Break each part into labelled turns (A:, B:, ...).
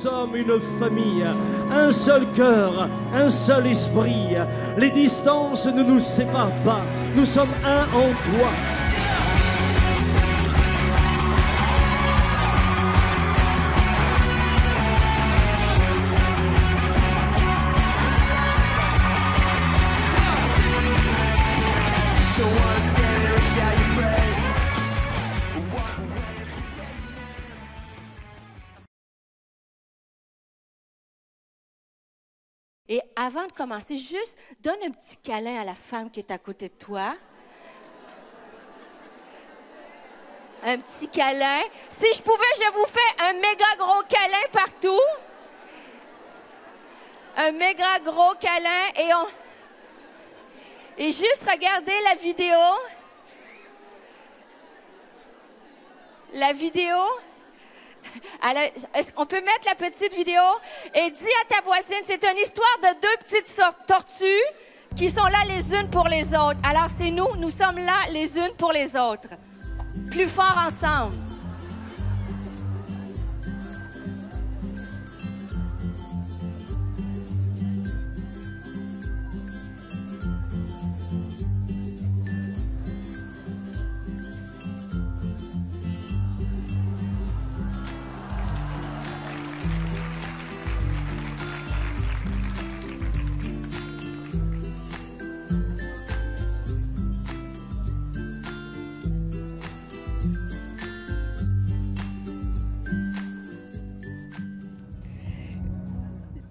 A: sommes une famille, un seul cœur, un seul esprit. Les distances ne nous séparent pas, nous sommes un en toi.
B: Et avant de commencer, juste donne un petit câlin à la femme qui est à côté de toi. Un petit câlin. Si je pouvais, je vous fais un méga gros câlin partout. Un méga gros câlin. Et juste regardez la vidéo. La vidéo. Alors, on peut mettre la petite vidéo et dis à ta voisine, c'est une histoire de deux petites tortues qui sont là les unes pour les autres. Alors c'est nous sommes là les unes pour les autres. Plus fort ensemble.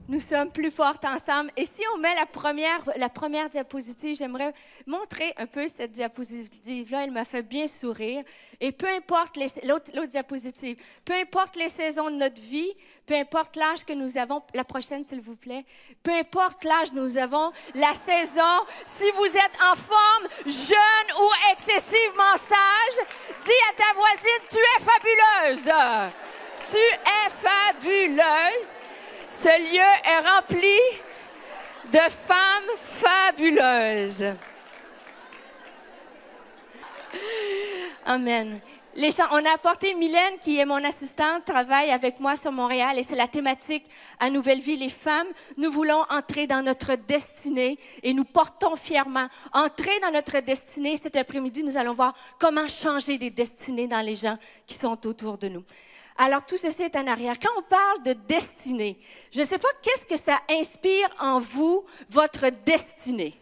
B: Nous sommes plus fortes ensemble. Et si on met la première diapositive, j'aimerais montrer un peu cette diapositive-là. Elle m'a fait bien sourire. Et peu importe l'autre diapositive, peu importe les saisons de notre vie, peu importe l'âge que nous avons, la prochaine s'il vous plaît, peu importe l'âge que nous avons, la saison, si vous êtes en forme, jeune ou excessivement sage, dis à ta voisine, tu es fabuleuse. Tu es fabuleuse. Ce lieu est rempli de femmes fabuleuses. Amen. On a apporté Mylène, qui est mon assistante, travaille avec moi sur Montréal et c'est la thématique à Nouvelle Vie. Les femmes, nous voulons entrer dans notre destinée et nous portons fièrement. Entrer dans notre destinée, cet après-midi, nous allons voir comment changer des destinées dans les gens qui sont autour de nous. Alors, tout ceci est en arrière. Quand on parle de destinée, je ne sais pas qu'est-ce que ça inspire en vous, votre destinée.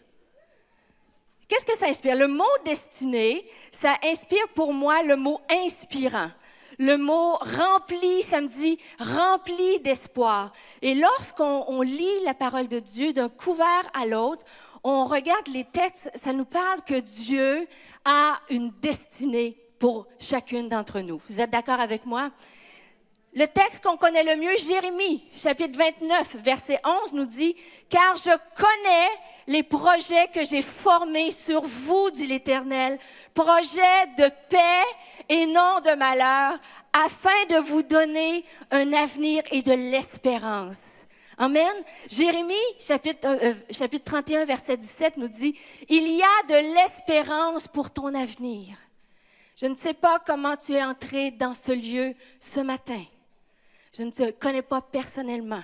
B: Qu'est-ce que ça inspire? Le mot destinée, ça inspire pour moi le mot inspirant. Le mot rempli, ça me dit rempli d'espoir. Et lorsqu'on lit la parole de Dieu d'un couvert à l'autre, on regarde les textes, ça nous parle que Dieu a une destinée pour chacune d'entre nous. Vous êtes d'accord avec moi? Le texte qu'on connaît le mieux, Jérémie, chapitre 29, verset 11, nous dit « Car je connais les projets que j'ai formés sur vous, dit l'Éternel, projets de paix et non de malheur, afin de vous donner un avenir et de l'espérance. » Amen. Jérémie, chapitre 31, verset 17, nous dit « Il y a de l'espérance pour ton avenir. » Je ne sais pas comment tu es entré dans ce lieu ce matin. Je ne te connais pas personnellement.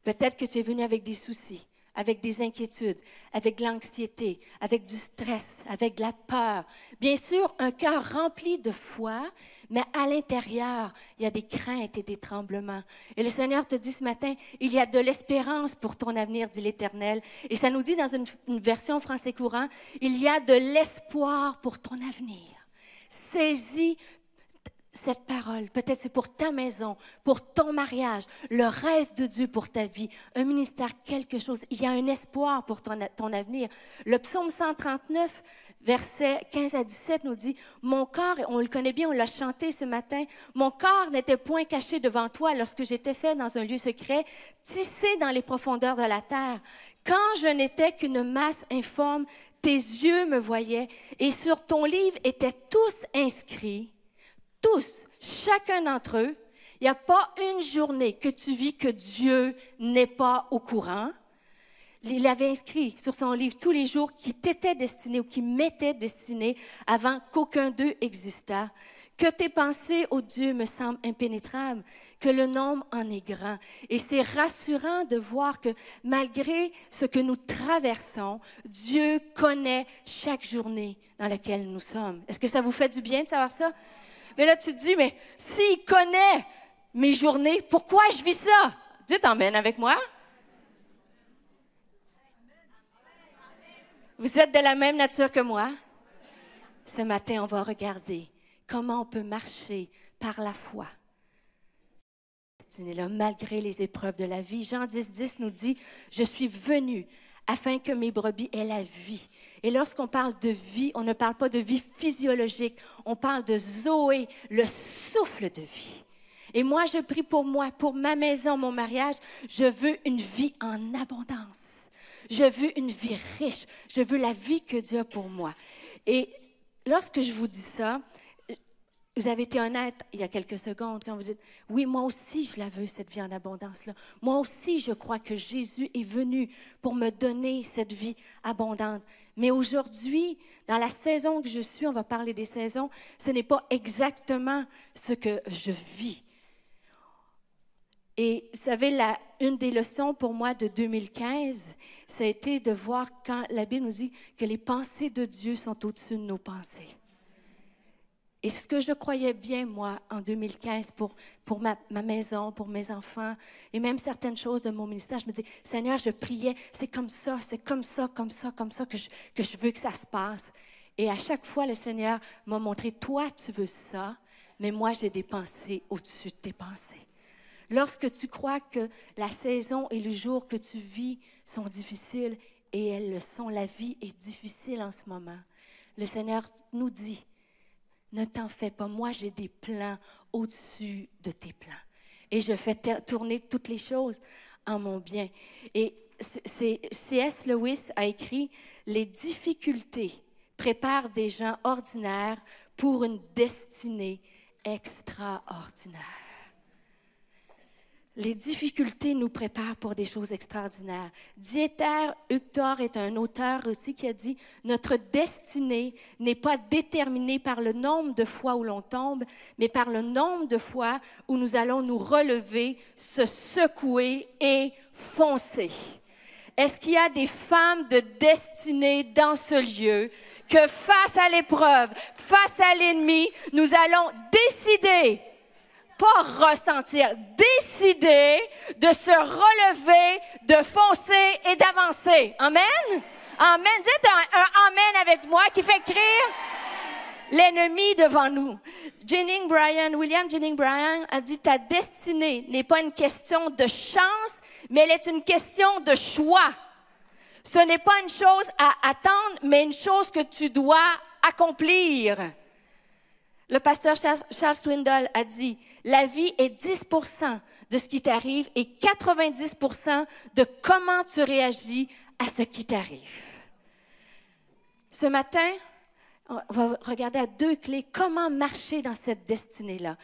B: Peut-être que tu es venu avec des soucis, avec des inquiétudes, avec de l'anxiété, avec du stress, avec de la peur. Bien sûr, un cœur rempli de foi, mais à l'intérieur, il y a des craintes et des tremblements. Et le Seigneur te dit ce matin, il y a de l'espérance pour ton avenir, dit l'Éternel. Et ça nous dit dans une version français courant, il y a de l'espoir pour ton avenir. Saisis cette parole. Peut-être c'est pour ta maison, pour ton mariage, le rêve de Dieu pour ta vie, un ministère, quelque chose. Il y a un espoir pour ton avenir. Le psaume 139, versets 15 à 17 nous dit « Mon corps, on le connaît bien, on l'a chanté ce matin, mon corps n'était point caché devant toi lorsque j'étais fait dans un lieu secret, tissé dans les profondeurs de la terre. Quand je n'étais qu'une masse informe, tes yeux me voyaient et sur ton livre étaient tous inscrits. » Tous, chacun d'entre eux, il n'y a pas une journée que tu vis que Dieu n'est pas au courant. Il avait inscrit sur son livre tous les jours qui t'étaient destinés ou qui m'étaient destinés avant qu'aucun d'eux existât. Que tes pensées, ô Dieu, me semblent impénétrables, que le nombre en est grand. Et c'est rassurant de voir que malgré ce que nous traversons, Dieu connaît chaque journée dans laquelle nous sommes. Est-ce que ça vous fait du bien de savoir ça? Mais là, tu te dis, mais s'il connaît mes journées, pourquoi je vis ça? Dieu t'emmène avec moi. Vous êtes de la même nature que moi. Ce matin, on va regarder comment on peut marcher par la foi. Là, malgré les épreuves de la vie. Jean 10 nous dit, « Je suis venu afin que mes brebis aient la vie. » Et lorsqu'on parle de vie, on ne parle pas de vie physiologique, on parle de Zoé, le souffle de vie. Et moi, je prie pour moi, pour ma maison, mon mariage, je veux une vie en abondance. Je veux une vie riche. Je veux la vie que Dieu a pour moi. Et lorsque je vous dis ça, vous avez été honnête il y a quelques secondes quand vous dites, oui, moi aussi, je la veux, cette vie en abondance-là. Moi aussi, je crois que Jésus est venu pour me donner cette vie abondante. Mais aujourd'hui, dans la saison que je suis, on va parler des saisons, ce n'est pas exactement ce que je vis. Et vous savez, une des leçons pour moi de 2015, ça a été de voir quand la Bible nous dit que les pensées de Dieu sont au-dessus de nos pensées. Et ce que je croyais bien, moi, en 2015, pour ma maison, pour mes enfants, et même certaines choses de mon ministère, je me dis, Seigneur, je priais, c'est comme ça que je veux que ça se passe. Et à chaque fois, le Seigneur m'a montré, toi, tu veux ça, mais moi, j'ai des pensées au-dessus de tes pensées. Lorsque tu crois que la saison et le jour que tu vis sont difficiles, et elles le sont, la vie est difficile en ce moment, le Seigneur nous dit, ne t'en fais pas, moi j'ai des plans au-dessus de tes plans. Et je fais tourner toutes les choses en mon bien. Et C.S. Lewis a écrit « Les difficultés préparent des gens ordinaires pour une destinée extraordinaire. » Les difficultés nous préparent pour des choses extraordinaires. Dieter Uchtdorf est un auteur aussi qui a dit « Notre destinée n'est pas déterminée par le nombre de fois où l'on tombe, mais par le nombre de fois où nous allons nous relever, se secouer et foncer. » Est-ce qu'il y a des femmes de destinée dans ce lieu que face à l'épreuve, face à l'ennemi, nous allons décider, pas ressentir, décider de se relever, de foncer et d'avancer. Amen? Amen. Dites un amen avec moi qui fait crier l'ennemi devant nous. William Jennings Bryan a dit, ta destinée n'est pas une question de chance, mais elle est une question de choix. Ce n'est pas une chose à attendre, mais une chose que tu dois accomplir. Le pasteur Charles Swindoll a dit, la vie est 10% de ce qui t'arrive et 90% de comment tu réagis à ce qui t'arrive. Ce matin, on va regarder à 2 clés, comment marcher dans cette destinée-là.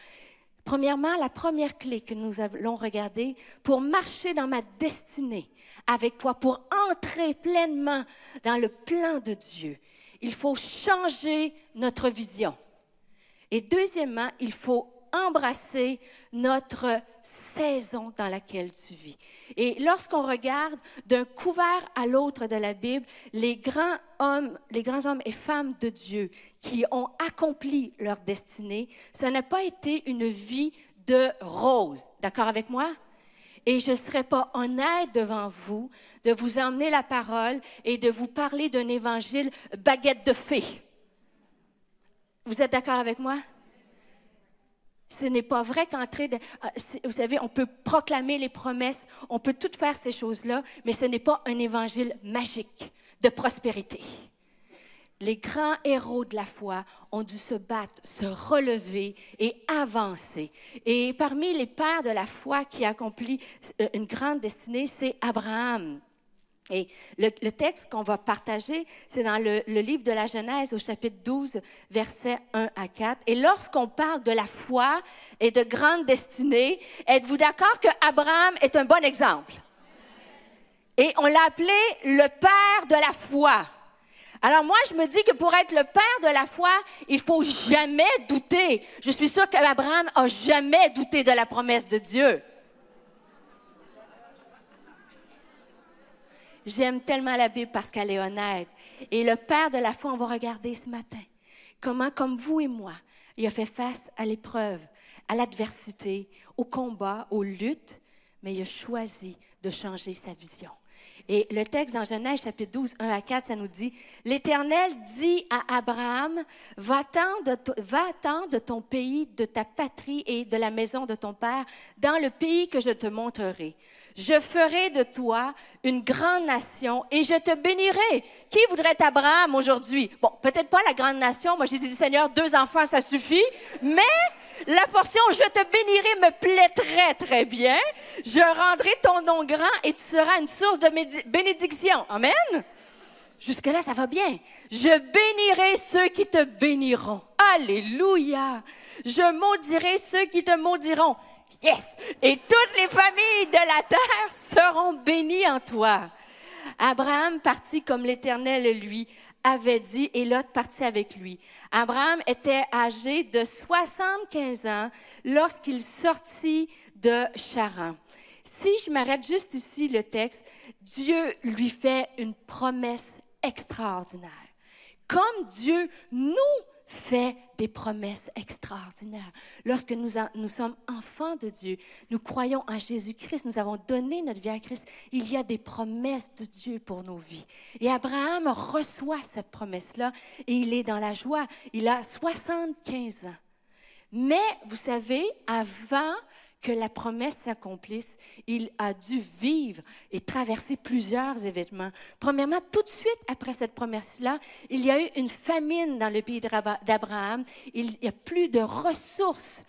B: Premièrement, la première clé que nous allons regarder, pour marcher dans ma destinée avec toi, pour entrer pleinement dans le plan de Dieu, il faut changer notre vision. Et deuxièmement, il faut embrasser notre saison dans laquelle tu vis. Et lorsqu'on regarde d'un couvert à l'autre de la Bible, les grands hommes et femmes de Dieu qui ont accompli leur destinée, ça n'a pas été une vie de rose. D'accord avec moi? Et je ne serais pas honnête devant vous de vous emmener la parole et de vous parler d'un évangile baguette de fée. Vous êtes d'accord avec moi? Ce n'est pas vrai vous savez, on peut proclamer les promesses, on peut tout faire ces choses-là, mais ce n'est pas un évangile magique de prospérité. Les grands héros de la foi ont dû se battre, se relever et avancer. Et parmi les pères de la foi qui accomplit une grande destinée, c'est Abraham. Et le texte qu'on va partager, c'est dans le livre de la Genèse au chapitre 12, versets 1 à 4. Et lorsqu'on parle de la foi et de grande destinée, êtes-vous d'accord qu'Abraham est un bon exemple? Et on l'a appelé le père de la foi. Alors moi, je me dis que pour être le père de la foi, il faut jamais douter. Je suis sûre qu'Abraham a jamais douté de la promesse de Dieu. J'aime tellement la Bible parce qu'elle est honnête. Et le père de la foi, on va regarder ce matin comment, comme vous et moi, il a fait face à l'épreuve, à l'adversité, au combat, aux luttes, mais il a choisi de changer sa vision. Et le texte dans Genèse, chapitre 12, 1 à 4, ça nous dit, « L'Éternel dit à Abraham, va-t'en de ton pays, de ta patrie et de la maison de ton père, dans le pays que je te montrerai. Je ferai de toi une grande nation et je te bénirai. » Qui voudrait être Abraham aujourd'hui? Bon, peut-être pas la grande nation. Moi, j'ai dit, Seigneur, 2 enfants, ça suffit. Mais la portion « je te bénirai » me plaît très, très bien. Je rendrai ton nom grand et tu seras une source de bénédiction. Amen? Jusque-là, ça va bien. Je bénirai ceux qui te béniront. Alléluia! Je maudirai ceux qui te maudiront. Yes! Et toutes les familles de la terre seront bénies en toi. Abraham partit comme l'Éternel lui avait dit et Lot partit avec lui. Abraham était âgé de 75 ans lorsqu'il sortit de Charan. Si je m'arrête juste ici, le texte, Dieu lui fait une promesse extraordinaire. Comme Dieu nous fait des promesses extraordinaires. Lorsque nous sommes enfants de Dieu, nous croyons en Jésus-Christ, nous avons donné notre vie à Christ, il y a des promesses de Dieu pour nos vies. Et Abraham reçoit cette promesse-là et il est dans la joie. Il a 75 ans. Mais, vous savez, avant que la promesse s'accomplisse, il a dû vivre et traverser plusieurs événements. Premièrement, tout de suite après cette promesse-là, il y a eu une famine dans le pays d'Abraham. Il n'y a plus de ressources.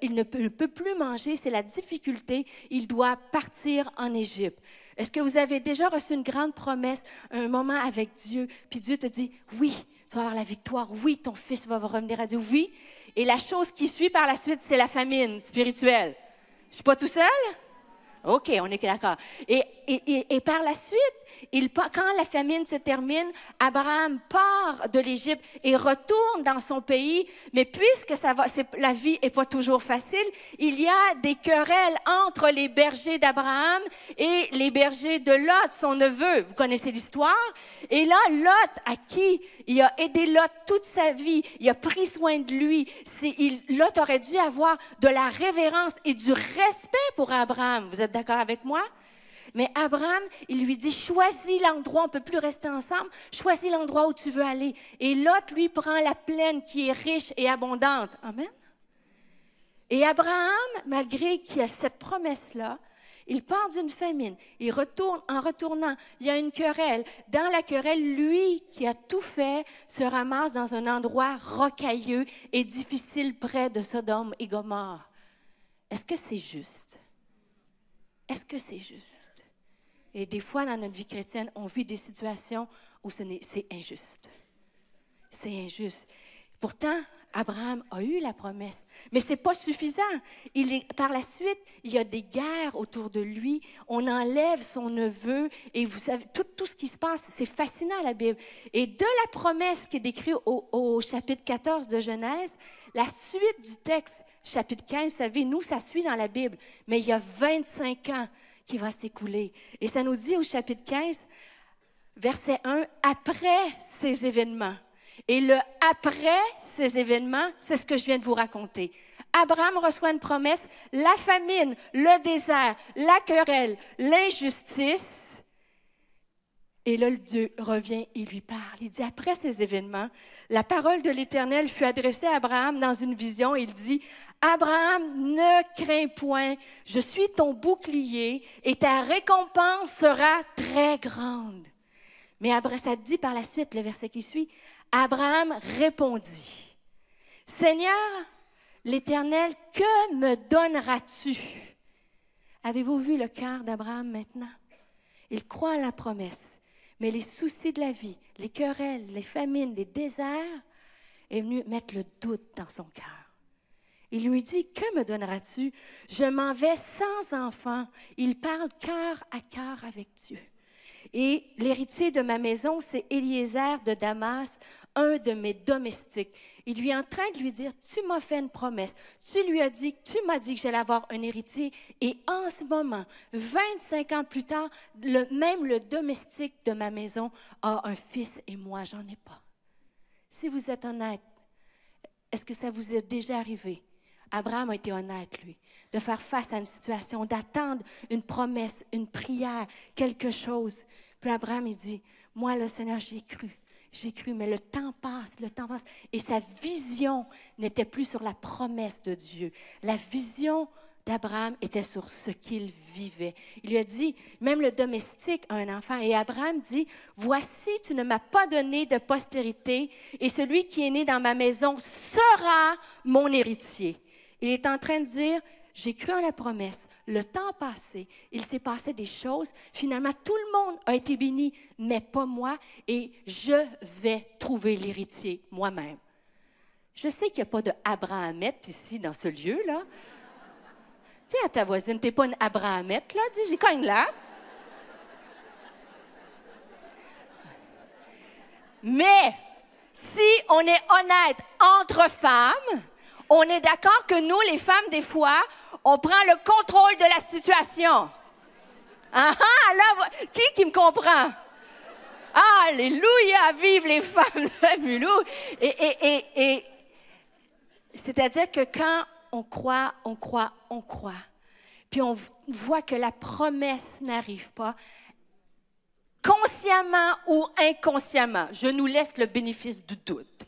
B: Il ne peut plus manger. C'est la difficulté. Il doit partir en Égypte. Est-ce que vous avez déjà reçu une grande promesse, un moment avec Dieu, puis Dieu te dit, oui, tu vas avoir la victoire. Oui, ton fils va revenir à Dieu. Oui. Et la chose qui suit par la suite, c'est la famine spirituelle. Je ne suis pas tout seul? OK, on est d'accord. Et par la suite, quand la famine se termine, Abraham part de l'Égypte et retourne dans son pays. Mais puisque la vie n'est pas toujours facile, il y a des querelles entre les bergers d'Abraham et les bergers de Lot, son neveu. Vous connaissez l'histoire? Et là, Lot, à qui il a aidé Lot toute sa vie, il a pris soin de lui. Lot aurait dû avoir de la révérence et du respect pour Abraham. Vous êtes d'accord avec moi? Mais Abraham, il lui dit, choisis l'endroit, on ne peut plus rester ensemble, choisis l'endroit où tu veux aller. Et Lot, lui, prend la plaine qui est riche et abondante. Amen. Et Abraham, malgré qu'il y a cette promesse-là, il part d'une famine. Il retourne, en retournant, il y a une querelle. Dans la querelle, lui, qui a tout fait, se ramasse dans un endroit rocailleux et difficile près de Sodome et Gomorrhe. Est-ce que c'est juste? Est-ce que c'est juste? Et des fois, dans notre vie chrétienne, on vit des situations où c'est injuste. C'est injuste. Pourtant, Abraham a eu la promesse, mais ce n'est pas suffisant. Par la suite, il y a des guerres autour de lui. On enlève son neveu et vous savez, tout ce qui se passe, c'est fascinant la Bible. Et de la promesse qui est décrite au chapitre 14 de Genèse, la suite du texte, chapitre 15, vous savez, nous, ça suit dans la Bible, mais il y a 25 ans qui va s'écouler. Et ça nous dit au chapitre 15, verset 1, « Après ces événements », et le « après ces événements », c'est ce que je viens de vous raconter. Abraham reçoit une promesse, la famine, le désert, la querelle, l'injustice. Et là, Dieu revient et lui parle. Il dit, après ces événements, la parole de l'Éternel fut adressée à Abraham dans une vision. Il dit, Abraham, ne crains point, je suis ton bouclier et ta récompense sera très grande. Mais ça dit par la suite, le verset qui suit, Abraham répondit, Seigneur, l'Éternel, que me donneras-tu? Avez-vous vu le cœur d'Abraham maintenant? Il croit à la promesse, mais les soucis de la vie, les querelles, les famines, les déserts, est venu mettre le doute dans son cœur. Il lui dit, que me donneras-tu? Je m'en vais sans enfant. Il parle cœur à cœur avec Dieu. Et l'héritier de ma maison, c'est Eliezer de Damas, un de mes domestiques. Il lui est en train de lui dire, tu m'as fait une promesse. Tu m'as dit que j'allais avoir un héritier. Et en ce moment, 25 ans plus tard, même le domestique de ma maison a un fils et moi, j'en ai pas. Si vous êtes honnête, est-ce que ça vous est déjà arrivé? Abraham a été honnête, lui, de faire face à une situation, d'attendre une promesse, une prière, quelque chose. Puis Abraham, il dit, moi, le Seigneur, j'y ai cru. J'ai cru, mais le temps passe. Et sa vision n'était plus sur la promesse de Dieu. La vision d'Abraham était sur ce qu'il vivait. Il lui a dit, même le domestique a un enfant. Et Abraham dit, voici, tu ne m'as pas donné de postérité, et celui qui est né dans ma maison sera mon héritier. Il est en train de dire, j'ai cru en la promesse, le temps a passé, il s'est passé des choses, finalement tout le monde a été béni, mais pas moi, et je vais trouver l'héritier moi-même. Je sais qu'il n'y a pas de Abrahamette ici dans ce lieu-là. Tu sais, à ta voisine, tu n'es pas une Abrahamette, là, dis, j'y cogne là. Mais si on est honnête entre femmes, on est d'accord que nous, les femmes, des fois, on prend le contrôle de la situation. Ah ah, là, qui me comprend? Alléluia, vive les femmes de Mulhouse. Et c'est-à-dire que quand on croit, puis on voit que la promesse n'arrive pas, consciemment ou inconsciemment, je nous laisse le bénéfice du doute.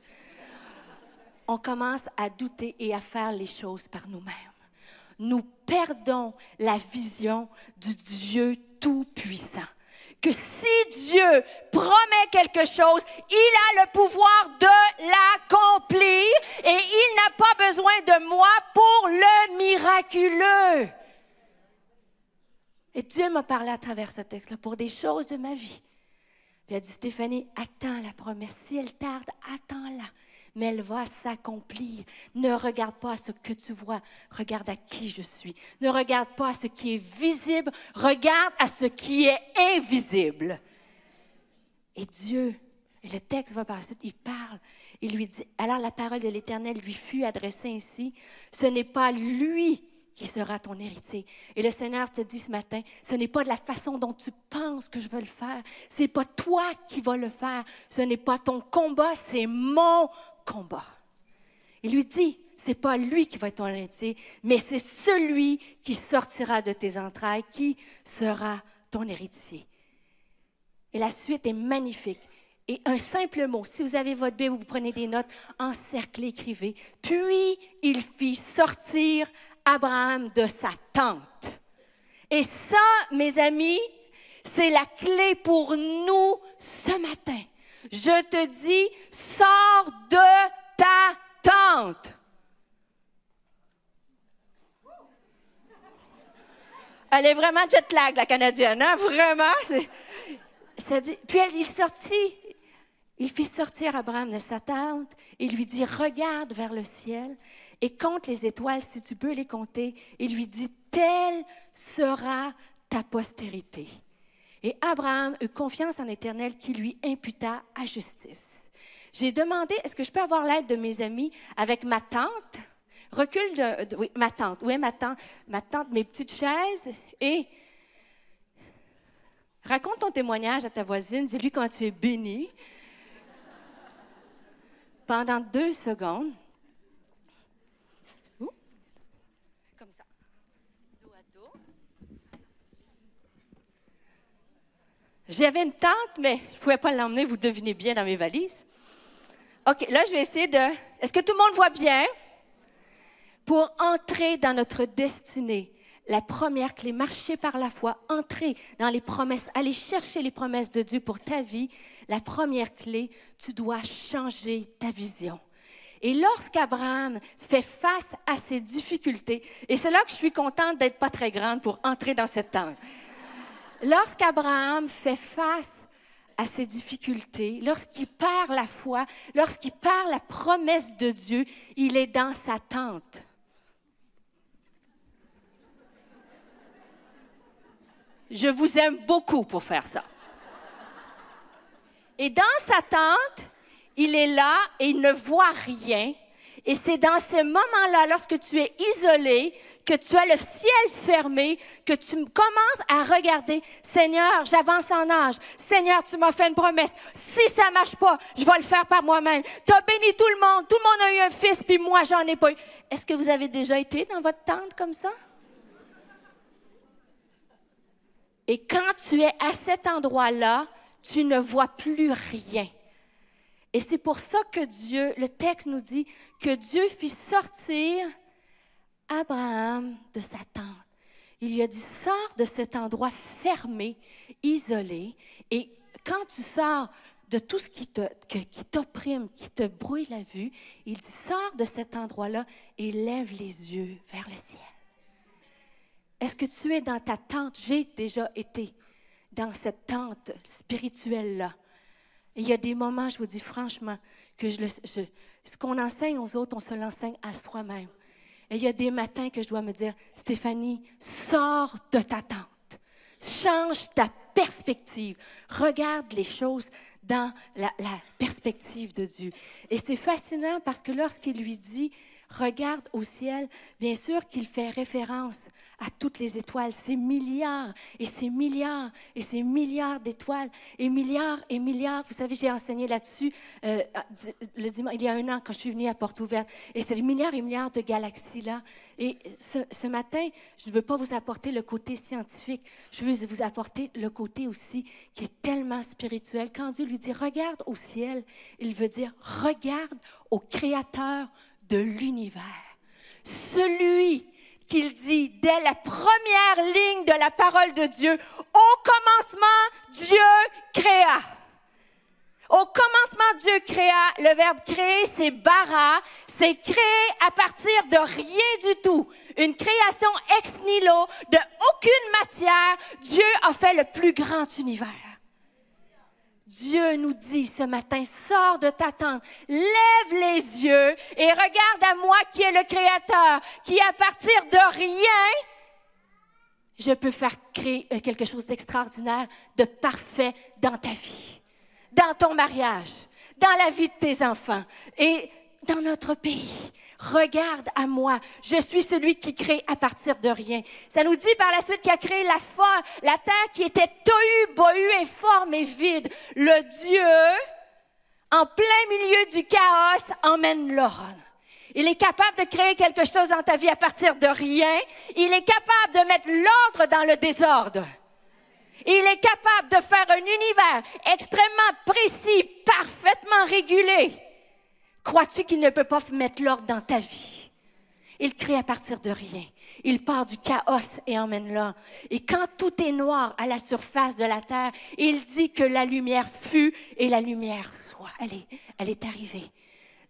B: On commence à douter et à faire les choses par nous-mêmes. Nous perdons la vision du Dieu Tout-Puissant. Que si Dieu promet quelque chose, il a le pouvoir de l'accomplir et il n'a pas besoin de moi pour le miraculeux. Et Dieu m'a parlé à travers ce texte-là pour des choses de ma vie. Il a dit, Stéphanie, attends la promesse. Si elle tarde, attends-la. Mais elle va s'accomplir. Ne regarde pas à ce que tu vois, regarde à qui je suis. Ne regarde pas à ce qui est visible, regarde à ce qui est invisible. Et Dieu, et le texte va par la suite, il parle, il lui dit, alors la parole de l'Éternel lui fut adressée ainsi, ce n'est pas lui qui sera ton héritier. Et le Seigneur te dit ce matin, ce n'est pas de la façon dont tu penses que je veux le faire, ce n'est pas toi qui vas le faire, ce n'est pas ton combat, c'est mon combat. Il lui dit, c'est pas lui qui va être ton héritier, mais c'est celui qui sortira de tes entrailles, qui sera ton héritier. Et la suite est magnifique. Et un simple mot, si vous avez votre Bible, vous prenez des notes, encerclez, écrivez. Puis il fit sortir Abraham de sa tente. Et ça, mes amis, c'est la clé pour nous ce matin. Je te dis, sors de ta tente. Elle est vraiment jet lag, la Canadienne, hein? Vraiment. Puis il fit sortir Abraham de sa tente et lui dit, regarde vers le ciel et compte les étoiles si tu peux les compter. Et lui dit, telle sera ta postérité. Et Abraham eut confiance en l'Éternel qui lui imputa à justice. J'ai demandé, est-ce que je peux avoir l'aide de mes amis avec ma tante? Oui, ma tante, mes petites chaises. Et raconte ton témoignage à ta voisine, dis-lui comment tu es bénie. Pendant 2 secondes. Comme ça. Dos à dos. J'avais une tente, mais je ne pouvais pas l'emmener, vous devinez bien, dans mes valises. OK, là, je vais essayer de... Est-ce que tout le monde voit bien? Pour entrer dans notre destinée, la première clé, marcher par la foi, entrer dans les promesses, aller chercher les promesses de Dieu pour ta vie, la première clé, tu dois changer ta vision. Et lorsqu'Abraham fait face à ses difficultés, et c'est là que je suis contente d'être pas très grande pour entrer dans cette tente. Lorsqu'Abraham fait face à ses difficultés, lorsqu'il perd la foi, lorsqu'il perd la promesse de Dieu, il est dans sa tente. Je vous aime beaucoup pour faire ça. Et dans sa tente, il est là et il ne voit rien. Et c'est dans ces moments-là, lorsque tu es isolé, que tu as le ciel fermé, que tu commences à regarder, Seigneur, j'avance en âge. Seigneur, tu m'as fait une promesse. Si ça ne marche pas, je vais le faire par moi-même. Tu as béni tout le monde a eu un fils, puis moi, j'en ai pas eu. Est-ce que vous avez déjà été dans votre tente comme ça? Et quand tu es à cet endroit-là, tu ne vois plus rien. Et c'est pour ça que Dieu, le texte nous dit que Dieu fit sortir Abraham de sa tente. Il lui a dit, sors de cet endroit fermé, isolé, et quand tu sors de tout ce qui t'opprime, qui te brouille la vue, il dit, sors de cet endroit-là et lève les yeux vers le ciel. Est-ce que tu es dans ta tente? J'ai déjà été dans cette tente spirituelle-là. Et il y a des moments, je vous dis franchement, que ce qu'on enseigne aux autres, on se l'enseigne à soi-même. Et il y a des matins que je dois me dire, Stéphanie, sors de ta tente. Change ta perspective. Regarde les choses dans la perspective de Dieu. Et c'est fascinant parce que lorsqu'il lui dit, regarde au ciel, bien sûr qu'il fait référence à toutes les étoiles, ces milliards et ces milliards et ces milliards d'étoiles et milliards. Vous savez, j'ai enseigné là-dessus il y a 1 an quand je suis venue à Porte Ouverte. Et c'est des milliards et milliards de galaxies-là. Et ce matin, je ne veux pas vous apporter le côté scientifique, je veux vous apporter le côté aussi qui est tellement spirituel. Quand Dieu lui dit « regarde au ciel », il veut dire « regarde au Créateur de l'univers ». Celui qu'il dit dès la première ligne de la parole de Dieu, au commencement, Dieu créa. Au commencement, Dieu créa. Le verbe créer, c'est bara. C'est créer à partir de rien du tout. Une création ex nihilo, de aucune matière. Dieu a fait le plus grand univers. Dieu nous dit ce matin, sors de ta tente, lève les yeux et regarde à moi qui est le Créateur, qui à partir de rien, je peux faire créer quelque chose d'extraordinaire, de parfait dans ta vie, dans ton mariage, dans la vie de tes enfants et dans notre pays. Regarde à moi, je suis celui qui crée à partir de rien. Ça nous dit par la suite qu'il a créé la terre qui était tohu, bohu, informe et vide. Le Dieu, en plein milieu du chaos, emmène l'ordre. Il est capable de créer quelque chose dans ta vie à partir de rien. Il est capable de mettre l'ordre dans le désordre. Il est capable de faire un univers extrêmement précis, parfaitement régulé. Crois-tu qu'il ne peut pas mettre l'ordre dans ta vie? Il crée à partir de rien. Il part du chaos et emmène l'ordre. Et quand tout est noir à la surface de la terre, il dit que la lumière fut et la lumière soit. Elle est arrivée.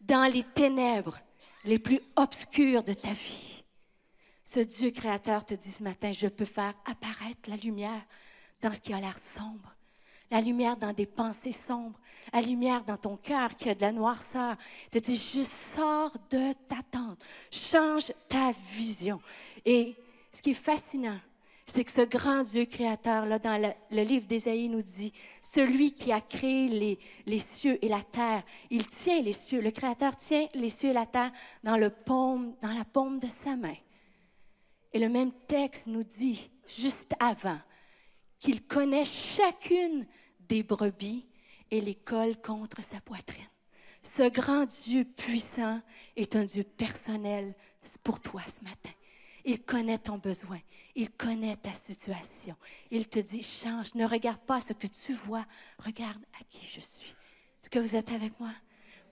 B: Dans les ténèbres les plus obscures de ta vie, ce Dieu créateur te dit ce matin, je peux faire apparaître la lumière dans ce qui a l'air sombre. La lumière dans des pensées sombres, la lumière dans ton cœur qui a de la noirceur. Te dis, juste sors de ta tente, change ta vision. Et ce qui est fascinant, c'est que ce grand Dieu créateur, là, dans le livre d'Ésaïe, nous dit, celui qui a créé les cieux et la terre, il tient les cieux, le Créateur tient les cieux et la terre dans la paume de sa main. Et le même texte nous dit, juste avant, qu'il connaît chacune des brebis et les colle contre sa poitrine. Ce grand Dieu puissant est un Dieu personnel pour toi ce matin. Il connaît ton besoin, il connaît ta situation. Il te dit, change, ne regarde pas ce que tu vois, regarde à qui je suis. Est-ce que vous êtes avec moi?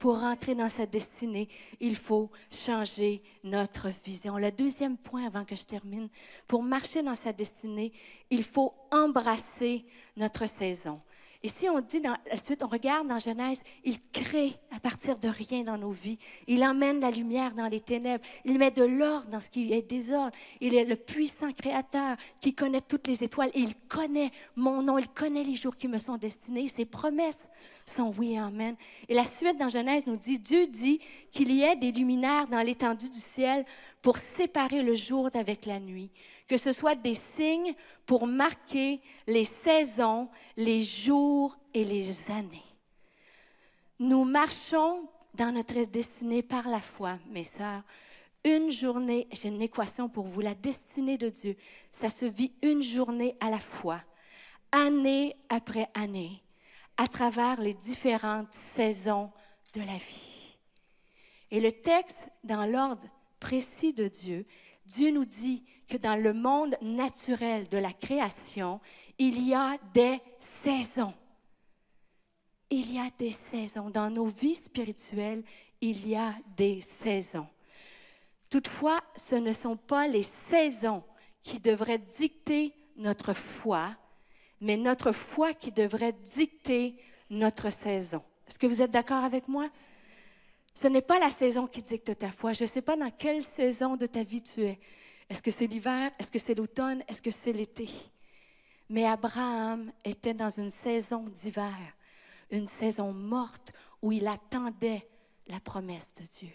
B: Pour rentrer dans sa destinée, il faut changer notre vision. Le deuxième point, avant que je termine, pour marcher dans sa destinée, il faut embrasser notre saison. Et si on dit, ensuite, on regarde dans Genèse, il crée à partir de rien dans nos vies. Il emmène la lumière dans les ténèbres. Il met de l'ordre dans ce qui est désordre. Il est le puissant créateur qui connaît toutes les étoiles. Et il connaît mon nom. Il connaît les jours qui me sont destinés. Ses promesses sont oui et amen. Et la suite dans Genèse nous dit, Dieu dit qu'il y ait des luminaires dans l'étendue du ciel pour séparer le jour d'avec la nuit. Que ce soit des signes pour marquer les saisons, les jours et les années. Nous marchons dans notre destinée par la foi, mes sœurs. Une journée, j'ai une équation pour vous, la destinée de Dieu, ça se vit une journée à la fois, année après année, à travers les différentes saisons de la vie. Et le texte, dans l'ordre précis de Dieu, Dieu nous dit que dans le monde naturel de la création, il y a des saisons. Il y a des saisons. Dans nos vies spirituelles, il y a des saisons. Toutefois, ce ne sont pas les saisons qui devraient dicter notre foi, mais notre foi qui devrait dicter notre saison. Est-ce que vous êtes d'accord avec moi? Ce n'est pas la saison qui dicte ta foi. Je ne sais pas dans quelle saison de ta vie tu es. Est-ce que c'est l'hiver? Est-ce que c'est l'automne? Est-ce que c'est l'été? Mais Abraham était dans une saison d'hiver, une saison morte où il attendait la promesse de Dieu.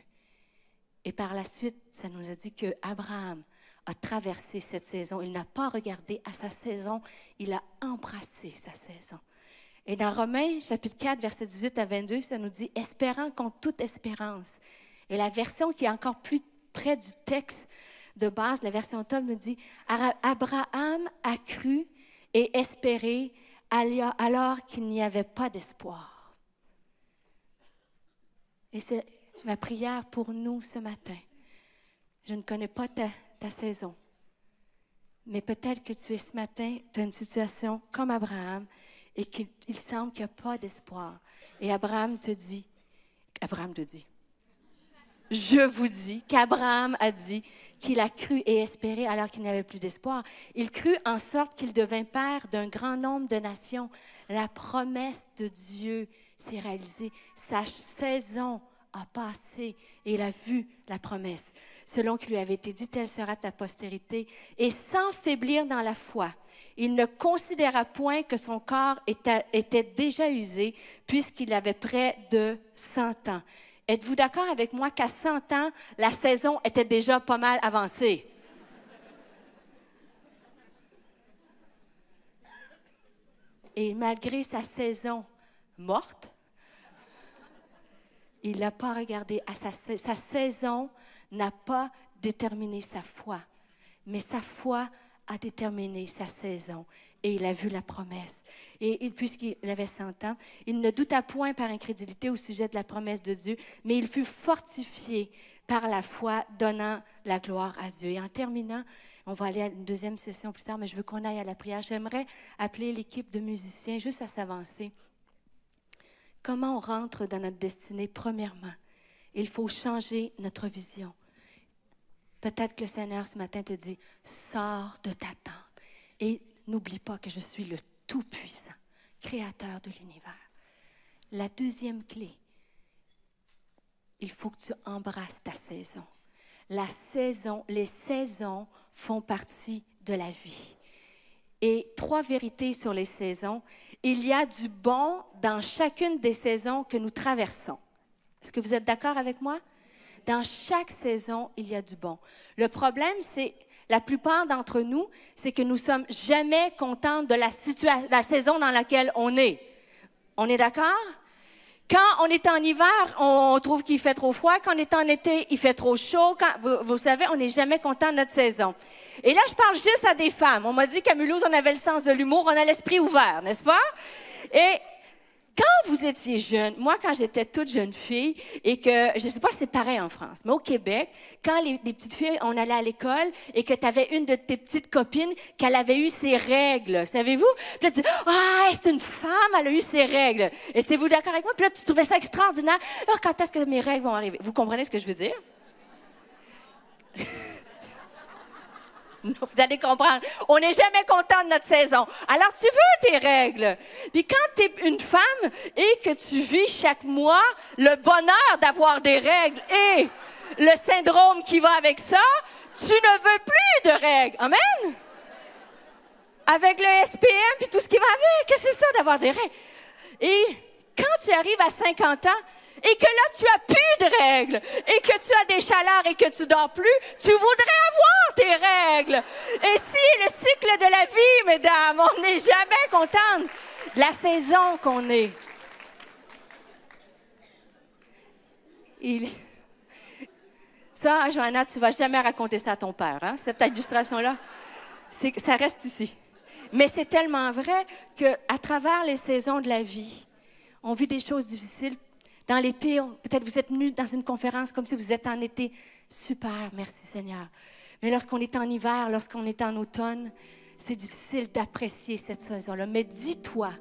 B: Et par la suite, ça nous a dit qu'Abraham a traversé cette saison. Il n'a pas regardé à sa saison, il a embrassé sa saison. Et dans Romains, chapitre 4, versets 18 à 22, ça nous dit « Espérant contre toute espérance ». Et la version qui est encore plus près du texte de base, la version top, nous dit « Abraham a cru et espéré alors qu'il n'y avait pas d'espoir ». Et c'est ma prière pour nous ce matin. Je ne connais pas ta saison, mais peut-être que tu es ce matin, tu as une situation comme Abraham et qu'il semble qu'il n'y a pas d'espoir. Et Abraham te dit, je vous dis qu'Abraham a dit qu'il a cru et espéré alors qu'il n'avait plus d'espoir. Il crut en sorte qu'il devint père d'un grand nombre de nations. La promesse de Dieu s'est réalisée. Sa saison a passé et il a vu la promesse. Selon qu'il lui avait été dit, telle sera ta postérité. Et sans faiblir dans la foi, il ne considéra point que son corps était déjà usé puisqu'il avait près de 100 ans. Êtes-vous d'accord avec moi qu'à 100 ans, la saison était déjà pas mal avancée? Et malgré sa saison morte, il n'a pas regardé à sa saison, n'a pas déterminé sa foi, mais sa foi a déterminé sa saison et il a vu la promesse. Et puisqu'il avait 100 ans, il ne douta point par incrédulité au sujet de la promesse de Dieu, mais il fut fortifié par la foi, donnant la gloire à Dieu. Et en terminant, on va aller à une deuxième session plus tard, mais je veux qu'on aille à la prière. J'aimerais appeler l'équipe de musiciens juste à s'avancer. Comment on rentre dans notre destinée? Premièrement, il faut changer notre vision. Peut-être que le Seigneur ce matin te dit, sors de ta tente et n'oublie pas que je suis le Tout-Puissant, Créateur de l'univers. La deuxième clé, il faut que tu embrasses ta saison. Les saisons font partie de la vie. Et 3 vérités sur les saisons. Il y a du bon dans chacune des saisons que nous traversons. Est-ce que vous êtes d'accord avec moi? Dans chaque saison, il y a du bon. Le problème, c'est, la plupart d'entre nous, c'est que nous ne sommes jamais contents de la saison dans laquelle on est. On est d'accord? Quand on est en hiver, on trouve qu'il fait trop froid. Quand on est en été, il fait trop chaud. Vous savez, on n'est jamais content de notre saison. Et là, je parle juste à des femmes. On m'a dit qu'à Mulhouse, on avait le sens de l'humour, on a l'esprit ouvert, n'est-ce pas? Et quand vous étiez jeune, moi, quand j'étais toute jeune fille, et que, je ne sais pas si c'est pareil en France, mais au Québec, quand les petites filles, on allait à l'école, et que tu avais une de tes petites copines qu'elle avait eu ses règles, savez-vous? Puis là, tu dis, ah, c'est une femme, elle a eu ses règles. Et êtes-vous d'accord avec moi? Puis là, tu trouvais ça extraordinaire. Alors, quand est-ce que mes règles vont arriver? Vous comprenez ce que je veux dire? Non, vous allez comprendre. On n'est jamais content de notre saison. Alors, tu veux tes règles. Puis quand tu es une femme et que tu vis chaque mois le bonheur d'avoir des règles et le syndrome qui va avec ça, tu ne veux plus de règles. Amen? Avec le SPM puis tout ce qui va avec, qu'est-ce que c'est ça d'avoir des règles? Et quand tu arrives à 50 ans, et que là, tu as plus de règles, et que tu as des chaleurs et que tu dors plus, tu voudrais avoir tes règles. Et si le cycle de la vie, mesdames, on n'est jamais contente de la saison qu'on est. Il... Ça, Johanna, tu ne vas jamais raconter ça à ton père, hein? Cette illustration-là, ça reste ici. Mais c'est tellement vrai qu'à travers les saisons de la vie, on vit des choses difficiles. Dans l'été, peut-être vous êtes venus dans une conférence comme si vous êtes en été. Super, merci Seigneur. Mais lorsqu'on est en hiver, lorsqu'on est en automne, c'est difficile d'apprécier cette saison-là. Mais dis-toi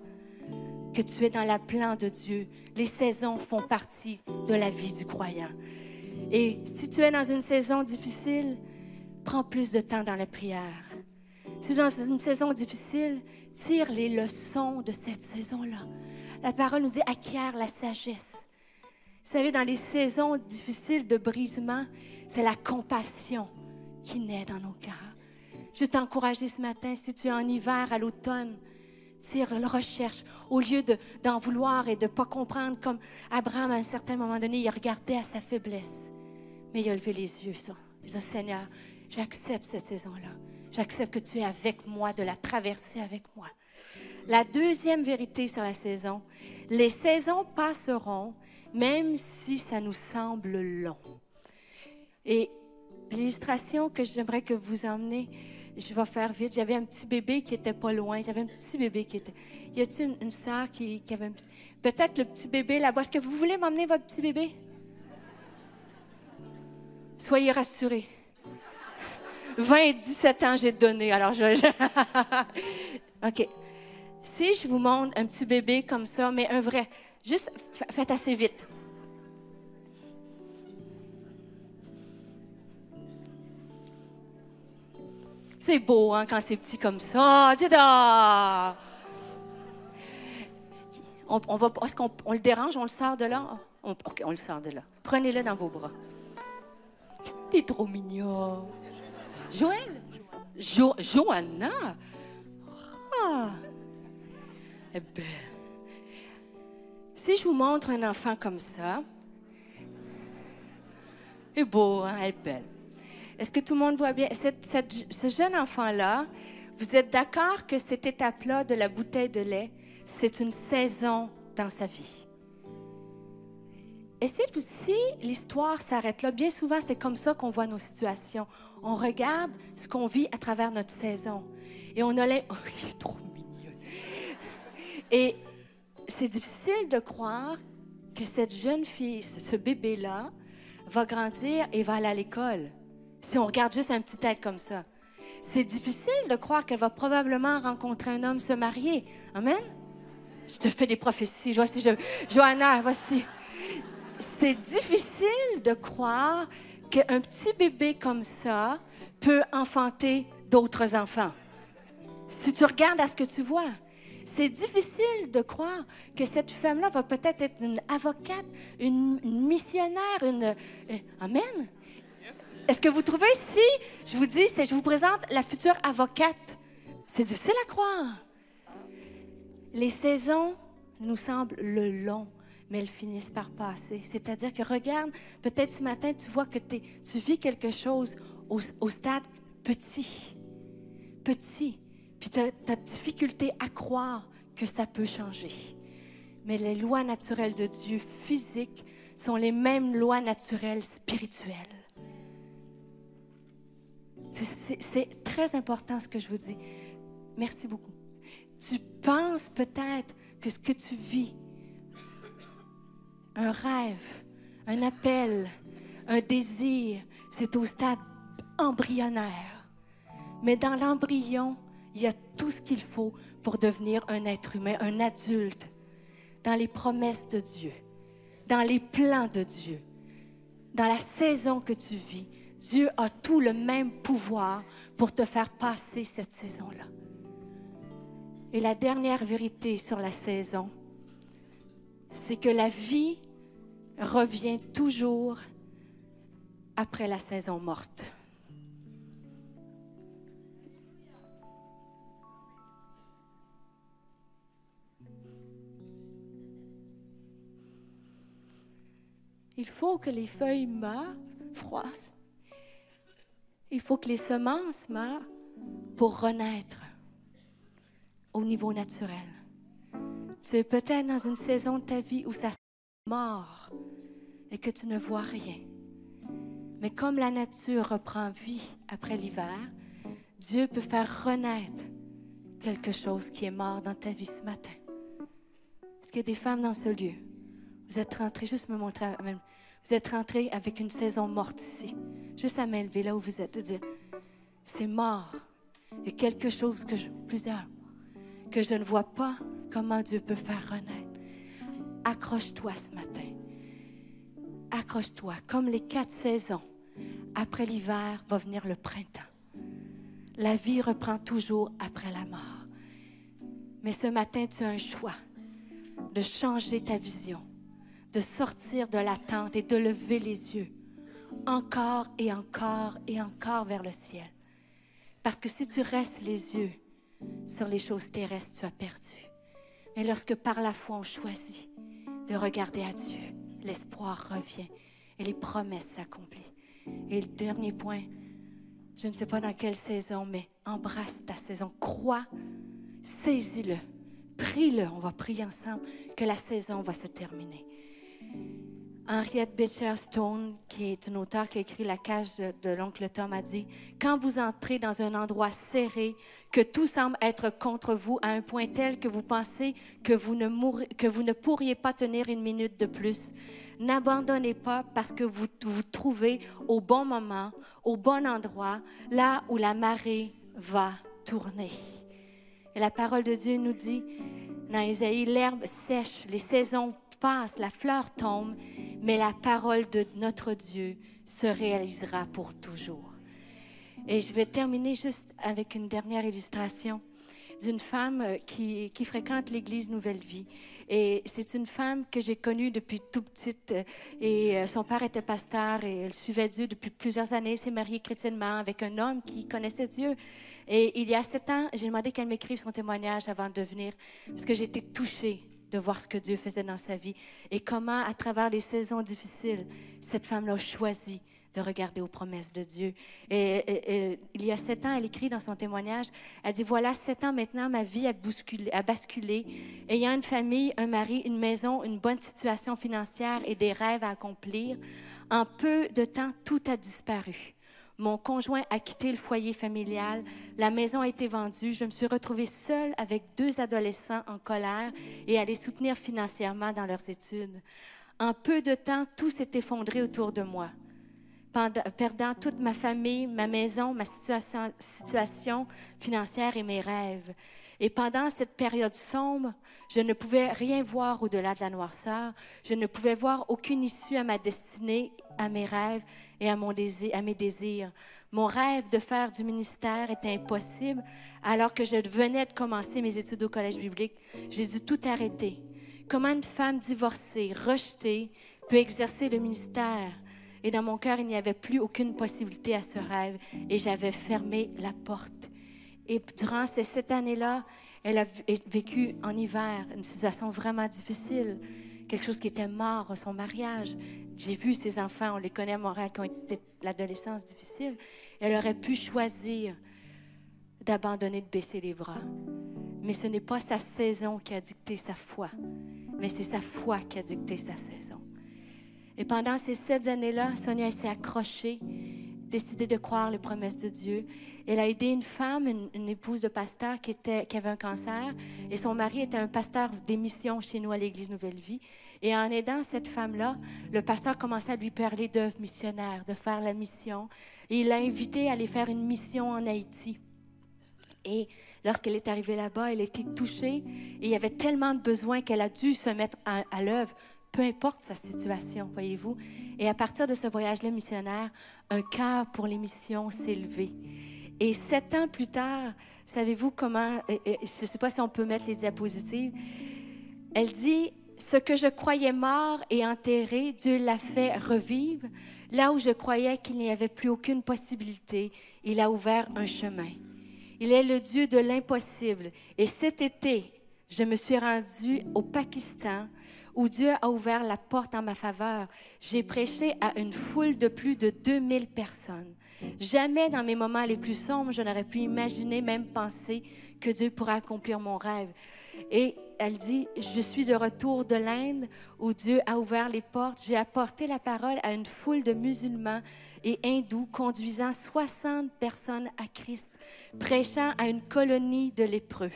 B: que tu es dans le plan de Dieu. Les saisons font partie de la vie du croyant. Et si tu es dans une saison difficile, prends plus de temps dans la prière. Si tu es dans une saison difficile, tire les leçons de cette saison-là. La parole nous dit « acquiert la sagesse ». Vous savez, dans les saisons difficiles de brisement, c'est la compassion qui naît dans nos cœurs. Je veux t'encourager ce matin, si tu es en hiver, à l'automne, tire la recherche. Au lieu d'en vouloir et de ne pas comprendre, comme Abraham, à un certain moment donné, il regardait à sa faiblesse. Mais il a levé les yeux, ça. Il a dit, Seigneur, j'accepte cette saison-là. J'accepte que tu es avec moi, de la traverser avec moi. La deuxième vérité sur la saison, les saisons passeront, même si ça nous semble long. Et l'illustration que j'aimerais que vous emmenez, je vais faire vite. J'avais un petit bébé qui était pas loin. J'avais un petit bébé qui était... Y a-t-il une sœur qui avait un... Peut-être le petit bébé là-bas. Est-ce que vous voulez m'emmener votre petit bébé? Soyez rassurés. 20 et 17 ans, j'ai donné. Alors, OK. Si je vous montre un petit bébé comme ça, mais un vrai, juste faites assez vite. C'est beau, hein, quand c'est petit comme ça. Tada! Est-ce qu'on le dérange? On le sort de là? OK, on le sort de là. Prenez-le dans vos bras. Il est trop mignon. Joël? Johanna? Ah! Eh bien, si je vous montre un enfant comme ça, il est beau, hein? Elle est belle. Est-ce que tout le monde voit bien? Ce jeune enfant-là, vous êtes d'accord que cette étape-là de la bouteille de lait, c'est une saison dans sa vie? Et si l'histoire s'arrête là, bien souvent, c'est comme ça qu'on voit nos situations. On regarde ce qu'on vit à travers notre saison. Et on a l'air... Oh, il est trop mignon. Et c'est difficile de croire que cette jeune fille, ce bébé-là, va grandir et va aller à l'école. Si on regarde juste un petit être comme ça. C'est difficile de croire qu'elle va probablement rencontrer un homme, se marier. Amen? Je te fais des prophéties. Johanna, voici. C'est difficile de croire qu'un petit bébé comme ça peut enfanter d'autres enfants. Si tu regardes à ce que tu vois, c'est difficile de croire que cette femme-là va peut-être être une avocate, une missionnaire, Amen? Est-ce que vous trouvez, si je vous dis, je vous présente la future avocate, c'est difficile à croire. Les saisons nous semblent le long, mais elles finissent par passer. C'est-à-dire que regarde, peut-être ce matin, tu vois que tu vis quelque chose au stade petit. Puis tu as difficulté à croire que ça peut changer. Mais les lois naturelles de Dieu physiques sont les mêmes lois naturelles spirituelles. C'est très important ce que je vous dis. Merci beaucoup. Tu penses peut-être que ce que tu vis, un rêve, un appel, un désir, c'est au stade embryonnaire. Mais dans l'embryon, il y a tout ce qu'il faut pour devenir un être humain, un adulte, dans les promesses de Dieu, dans les plans de Dieu, dans la saison que tu vis. Dieu a tout le même pouvoir pour te faire passer cette saison-là. Et la dernière vérité sur la saison, c'est que la vie revient toujours après la saison morte. Il faut que les feuilles meurent, froissent. Il faut que les semences meurent pour renaître au niveau naturel. Tu es peut-être dans une saison de ta vie où ça sent mort. et que tu ne vois rien. Mais comme la nature reprend vie après l'hiver, Dieu peut faire renaître quelque chose qui est mort dans ta vie ce matin. Est-ce qu'il y a des femmes dans ce lieu? Vous êtes rentrées, juste me montrer, vous êtes rentrées avec une saison morte ici. Juste à main levée là où vous êtes, de dire, c'est mort. Il y a quelque chose plusieurs, que je ne vois pas comment Dieu peut faire renaître. Accroche-toi ce matin. Accroche-toi. Comme les 4 saisons, après l'hiver va venir le printemps. La vie reprend toujours après la mort. Mais ce matin, tu as un choix de changer ta vision, de sortir de l'attente et de lever les yeux encore et encore et encore vers le ciel. Parce que si tu restes les yeux sur les choses terrestres, tu as perdu. Mais lorsque par la foi on choisit de regarder à Dieu, l'espoir revient et les promesses s'accomplissent. Et le dernier point, je ne sais pas dans quelle saison, mais embrasse ta saison. Crois, saisis-le, prie-le. On va prier ensemble que la saison va se terminer. Henriette Beecher Stone, qui est une auteure qui a écrit La cage de l'oncle Tom, a dit « Quand vous entrez dans un endroit serré, que tout semble être contre vous à un point tel que vous pensez que vous ne pourriez pas tenir une minute de plus, n'abandonnez pas parce que vous vous trouvez au bon moment, au bon endroit, là où la marée va tourner. » Et la parole de Dieu nous dit dans Isaïe, l'herbe sèche, les saisons passent, la fleur tombe, mais la parole de notre Dieu se réalisera pour toujours. Et je vais terminer juste avec une dernière illustration d'une femme qui fréquente l'Église Nouvelle Vie. Et c'est une femme que j'ai connue depuis tout petite. Et son père était pasteur et elle suivait Dieu depuis plusieurs années. S'est mariée chrétiennement avec un homme qui connaissait Dieu. Et il y a 7 ans, j'ai demandé qu'elle m'écrive son témoignage avant de venir, parce que j'ai été touchée de voir ce que Dieu faisait dans sa vie et comment, à travers les saisons difficiles, cette femme-là a choisi de regarder aux promesses de Dieu. Et il y a 7 ans, elle écrit dans son témoignage, elle dit, voilà, 7 ans maintenant, ma vie a basculé. Ayant une famille, un mari, une maison, une bonne situation financière et des rêves à accomplir, en peu de temps, tout a disparu. Mon conjoint a quitté le foyer familial, la maison a été vendue, je me suis retrouvée seule avec 2 adolescents en colère et à les soutenir financièrement dans leurs études. En peu de temps, tout s'est effondré autour de moi, perdant toute ma famille, ma maison, ma situation financière et mes rêves. Et pendant cette période sombre, je ne pouvais rien voir au-delà de la noirceur. Je ne pouvais voir aucune issue à ma destinée, à mes rêves et à mes désirs. Mon rêve de faire du ministère était impossible alors que je venais de commencer mes études au collège biblique. J'ai dû tout arrêter. Comment une femme divorcée, rejetée, peut exercer le ministère? Et dans mon cœur, il n'y avait plus aucune possibilité à ce rêve et j'avais fermé la porte. Et durant ces 7 années-là, elle a vécu en hiver une situation vraiment difficile, quelque chose qui était mort, son mariage. J'ai vu ses enfants, on les connaît à Montréal, qui ont été l'adolescence difficile. Elle aurait pu choisir d'abandonner, de baisser les bras. Mais ce n'est pas sa saison qui a dicté sa foi, mais c'est sa foi qui a dicté sa saison. Et pendant ces 7 années-là, Sonia s'est accrochée, décidé de croire les promesses de Dieu. Elle a aidé une femme, une épouse de pasteur qui avait un cancer, et son mari était un pasteur des missions chez nous à l'Église Nouvelle Vie. Et en aidant cette femme-là, le pasteur commençait à lui parler d'œuvres missionnaires, de faire la mission. Et il l'a invitée à aller faire une mission en Haïti. Et lorsqu'elle est arrivée là-bas, elle a été touchée, et il y avait tellement de besoins qu'elle a dû se mettre à l'œuvre, peu importe sa situation, voyez-vous. Et à partir de ce voyage-là missionnaire, un cœur pour les missions s'est levé. Et 7 ans plus tard, savez-vous comment, je ne sais pas si on peut mettre les diapositives, elle dit, ce que je croyais mort et enterré, Dieu l'a fait revivre. Là où je croyais qu'il n'y avait plus aucune possibilité, il a ouvert un chemin. Il est le Dieu de l'impossible. Et cet été, je me suis rendue au Pakistan, où Dieu a ouvert la porte en ma faveur. J'ai prêché à une foule de plus de 2000 personnes. Jamais dans mes moments les plus sombres, je n'aurais pu imaginer, même penser, que Dieu pourrait accomplir mon rêve. Et elle dit, je suis de retour de l'Inde où Dieu a ouvert les portes. J'ai apporté la parole à une foule de musulmans et hindous, conduisant 60 personnes à Christ, prêchant à une colonie de lépreux.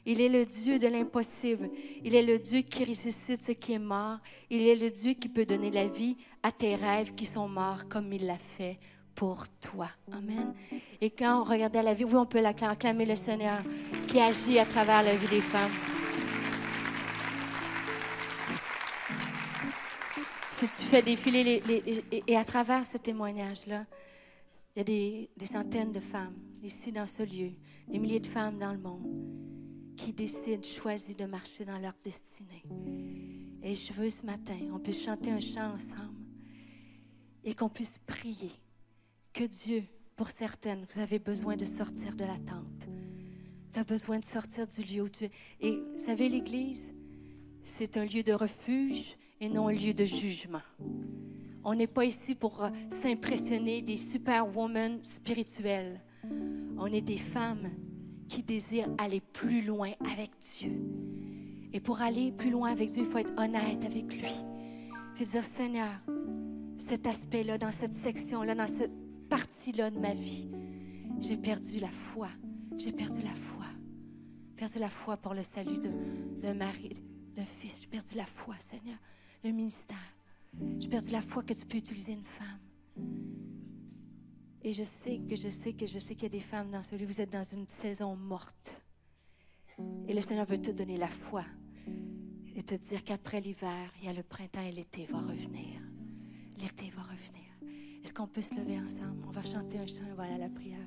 B: Il est le Dieu de l'impossible. Il est le Dieu qui ressuscite ce qui est mort. Il est le Dieu qui peut donner la vie à tes rêves qui sont morts comme il l'a fait pour toi. Amen. Et quand on regardait la vie, oui, on peut acclamer le Seigneur qui agit à travers la vie des femmes. Si tu fais défiler et à travers ce témoignage-là, il y a des centaines de femmes ici dans ce lieu, des milliers de femmes dans le monde qui décident, choisissent de marcher dans leur destinée. Et je veux ce matin, on puisse chanter un chant ensemble et qu'on puisse prier que Dieu, pour certaines, vous avez besoin de sortir de la tente. Tu as besoin de sortir du lieu où tu es. Et vous savez, l'Église, c'est un lieu de refuge et non un lieu de jugement. On n'est pas ici pour s'impressionner des superwomen spirituelles. On est des femmes qui désirent aller plus loin avec Dieu. Et pour aller plus loin avec Dieu, il faut être honnête avec lui. Puis dire, Seigneur, cet aspect-là, dans cette section-là, dans cette partie-là de ma vie, j'ai perdu la foi. J'ai perdu la foi. J'ai perdu la foi pour le salut d'un mari, d'un fils. J'ai perdu la foi, Seigneur. Le ministère. J'ai perdu la foi que tu peux utiliser une femme. Et je sais qu'il y a des femmes dans ce lieu. Vous êtes dans une saison morte. Et le Seigneur veut te donner la foi et te dire qu'après l'hiver, il y a le printemps et l'été va revenir. L'été va revenir. Est-ce qu'on peut se lever ensemble? On va chanter un chant et voilà la prière.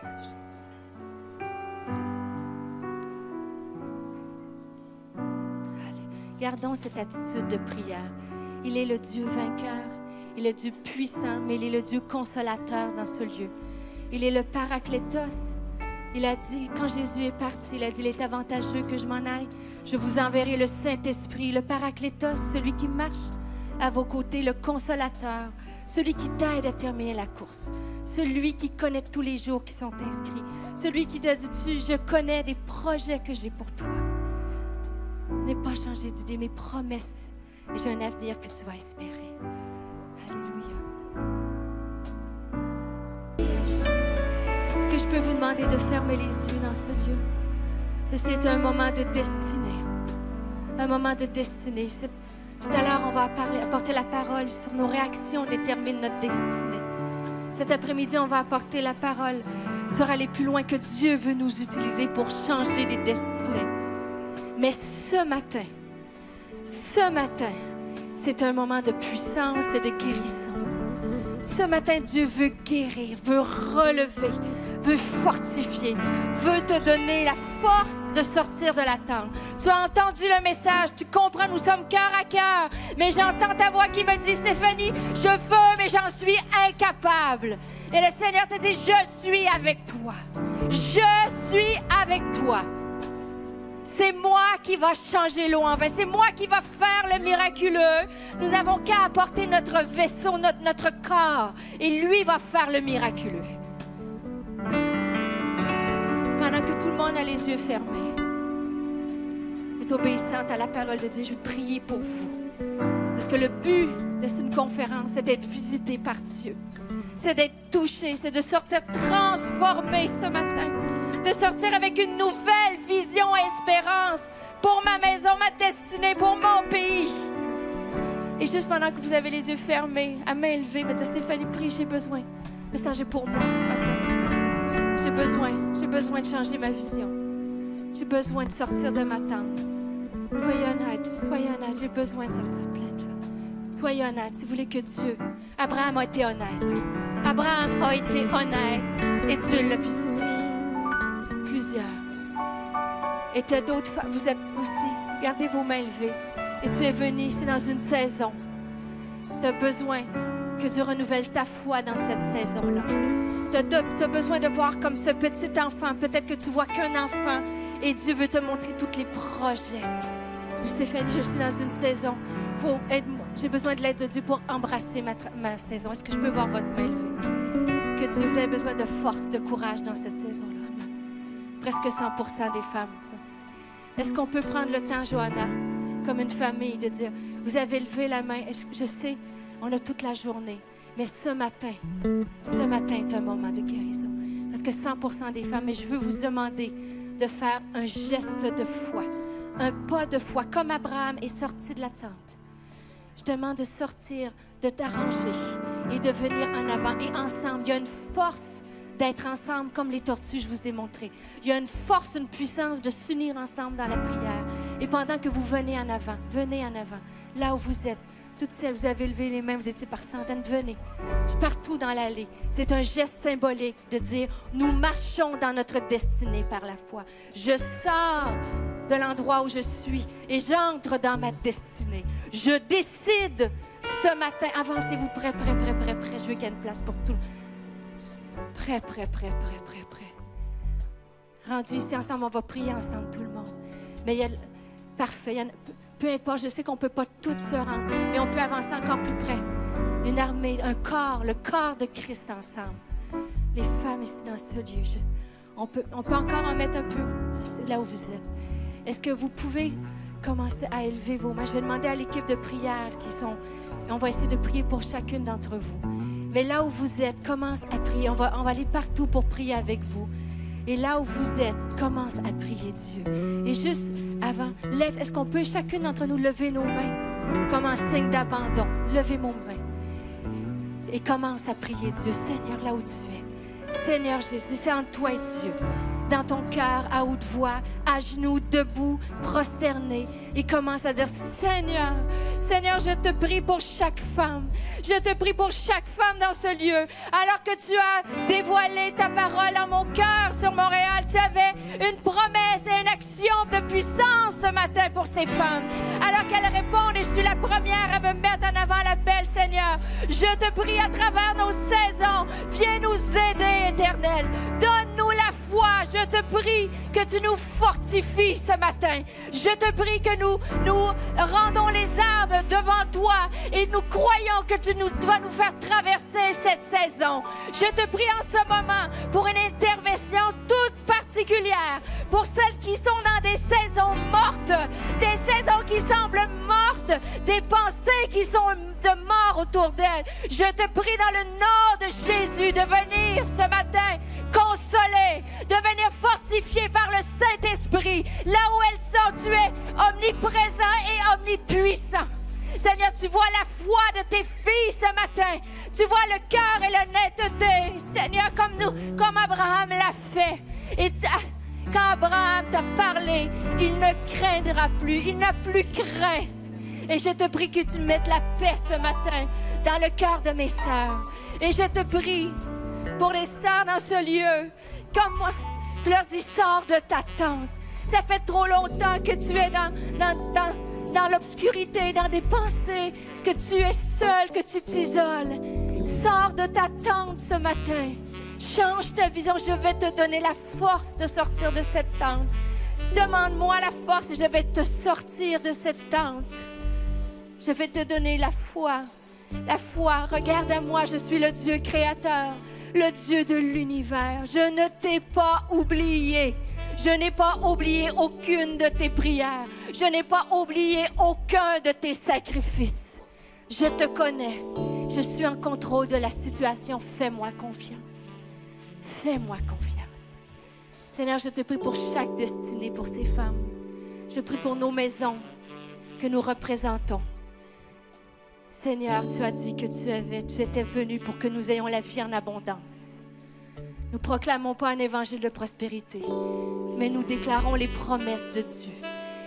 B: Alléluia, Jésus. Allez, gardons cette attitude de prière. Il est le Dieu vainqueur, il est le Dieu puissant, mais il est le Dieu consolateur dans ce lieu. Il est le Paraclétos. Il a dit, quand Jésus est parti, il a dit, il est avantageux que je m'en aille. Je vous enverrai le Saint-Esprit, le Paraclétos, celui qui marche à vos côtés, le consolateur, celui qui t'aide à terminer la course, celui qui connaît tous les jours qui sont inscrits, celui qui t'a dit, je connais des projets que j'ai pour toi. N'aie pas changé d'idée, mes promesses. Et j'ai un avenir que tu vas espérer. Alléluia. Est-ce que je peux vous demander de fermer les yeux dans ce lieu? C'est un moment de destinée. Un moment de destinée. Tout à l'heure, on va apporter la parole sur nos réactions déterminent notre destinée. Cet après-midi, on va apporter la parole sur aller plus loin que Dieu veut nous utiliser pour changer des destinées. Mais ce matin, c'est un moment de puissance et de guérison. Ce matin, Dieu veut guérir, veut relever, veut fortifier, veut te donner la force de sortir de la tente. Tu as entendu le message, tu comprends, nous sommes cœur à cœur. Mais j'entends ta voix qui me dit, Stéphanie, je veux, mais j'en suis incapable. Et le Seigneur te dit, je suis avec toi. Je suis avec toi. C'est moi qui va changer l'eau en vin. C'est moi qui va faire le miraculeux. Nous n'avons qu'à apporter notre vaisseau, notre corps. Et lui va faire le miraculeux. Pendant que tout le monde a les yeux fermés, est obéissante à la parole de Dieu, je vais prier pour vous. Parce que le but de cette conférence, c'est d'être visité par Dieu. C'est d'être touché, c'est de sortir transformé ce matin. De sortir avec une nouvelle vision et espérance pour ma maison, ma destinée, pour mon pays. Et juste pendant que vous avez les yeux fermés, à main levée, me dit Stéphanie, prie, j'ai besoin. Le message est pour moi ce matin. J'ai besoin de changer ma vision. J'ai besoin de sortir de ma tente. Soyez honnête, j'ai besoin de sortir plein de choses. Soyez honnête, si vous voulez que Dieu... Abraham a été honnête. Abraham a été honnête et Dieu l'a visité. Plusieurs. Et tu as d'autres femmes, vous êtes aussi, gardez vos mains levées. Et tu es venu, c'est dans une saison. Tu as besoin que Dieu renouvelle ta foi dans cette saison-là. Tu as besoin de voir comme ce petit enfant. Peut-être que tu vois qu'un enfant et Dieu veut te montrer tous les projets. Stéphanie, je suis dans une saison. J'ai besoin de l'aide de Dieu pour embrasser ma saison. Est-ce que je peux voir votre main levée? que Dieu, vous avez besoin de force, de courage dans cette saison-là. Amen. Presque 100% des femmes sont ici. Est-ce qu'on peut prendre le temps, Johanna, comme une famille, de dire, vous avez levé la main, je sais, on a toute la journée, mais ce matin est un moment de guérison. Parce que 100% des femmes, mais je veux vous demander de faire un geste de foi, un pas de foi, comme Abraham est sorti de la tente. Je demande de sortir, de t'arranger et de venir en avant. Et ensemble, il y a une force d'être ensemble comme les tortues, je vous ai montré. Il y a une force, une puissance de s'unir ensemble dans la prière. Et pendant que vous venez en avant, là où vous êtes, toutes celles, vous avez levé les mains, vous étiez par centaines, venez. Je suis partout dans l'allée. C'est un geste symbolique de dire, nous marchons dans notre destinée par la foi. Je sors de l'endroit où je suis et j'entre dans ma destinée. Je décide ce matin, avancez-vous près. Je veux qu'il y ait une place pour tout. Prêt. Rendu ici ensemble, on va prier ensemble, tout le monde. Mais il y a... Parfait. Peu importe, je sais qu'on ne peut pas tous se rendre, mais on peut avancer encore plus près. Une armée, un corps, le corps de Christ ensemble. Les femmes ici dans ce lieu, on peut encore en mettre un peu là où vous êtes. Est-ce que vous pouvez commencer à élever vos mains? Je vais demander à l'équipe de prière on va essayer de prier pour chacune d'entre vous. Mais là où vous êtes, commence à prier. On va aller partout pour prier avec vous. Et là où vous êtes, commence à prier Dieu. Et juste avant, est-ce qu'on peut chacune d'entre nous lever nos mains comme un signe d'abandon? Levez vos mains. Et commence à prier Dieu. Seigneur, là où tu es. Seigneur Jésus, c'est entre toi et Dieu. Dans ton cœur, à haute voix, à genoux, debout, prosterné. Et commence à dire, Seigneur, je te prie pour chaque femme. Je te prie pour chaque femme dans ce lieu. Alors que tu as dévoilé ta parole en mon cœur sur Montréal, tu avais une promesse et une action de puissance ce matin pour ces femmes. Alors qu'elles répondent, et je suis la première à me mettre en avant l'appel, Seigneur. Je te prie à travers nos saisons, viens nous aider, Éternel. Donne-nous la foi. Je te prie que tu nous fortifies ce matin. Je te prie que nous rendons les armes devant toi et nous croyons que tu vas nous faire traverser cette saison. Je te prie en ce moment pour une intervention toute particulière pour celles qui sont dans des saisons mortes, des saisons qui semblent mortes, des pensées qui sont de mort autour d'elles. Je te prie dans le nom de Jésus de venir ce matin consoler, de venir fortifier par le Saint-Esprit. Là où elles sont, tu es omniprésent et omnipuissant. Seigneur, tu vois la foi de tes filles ce matin. Tu vois le cœur et l'honnêteté. Seigneur, comme Abraham l'a fait. Et quand Abraham t'a parlé, il ne craindra plus. Il n'a plus craint. Et je te prie que tu mettes la paix ce matin dans le cœur de mes sœurs. Et je te prie pour les sœurs dans ce lieu, comme moi, tu leur dis, sors de ta tente. Ça fait trop longtemps que tu es dans l'obscurité, dans des pensées, que tu es seule, que tu t'isoles. Sors de ta tente ce matin. Change ta vision. Je vais te donner la force de sortir de cette tente. Demande-moi la force et je vais te sortir de cette tente. Je vais te donner la foi. La foi, regarde à moi, je suis le Dieu créateur, le Dieu de l'univers. Je ne t'ai pas oublié. Je n'ai pas oublié aucune de tes prières. Je n'ai pas oublié aucun de tes sacrifices. Je te connais. Je suis en contrôle de la situation. Fais-moi confiance. Fais-moi confiance. Seigneur, je te prie pour chaque destinée, pour ces femmes. Je prie pour nos maisons que nous représentons. Seigneur, tu as dit que tu étais venu pour que nous ayons la vie en abondance. Nous proclamons pas un évangile de prospérité, mais nous déclarons les promesses de Dieu.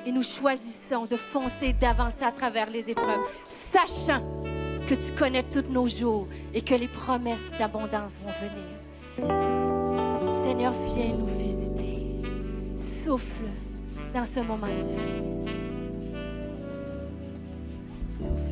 B: Et nous choisissons de foncer, d'avancer à travers les épreuves, sachant que tu connais tous nos jours et que les promesses d'abondance vont venir. Seigneur, viens nous visiter. Souffle dans ce moment divin. Souffle.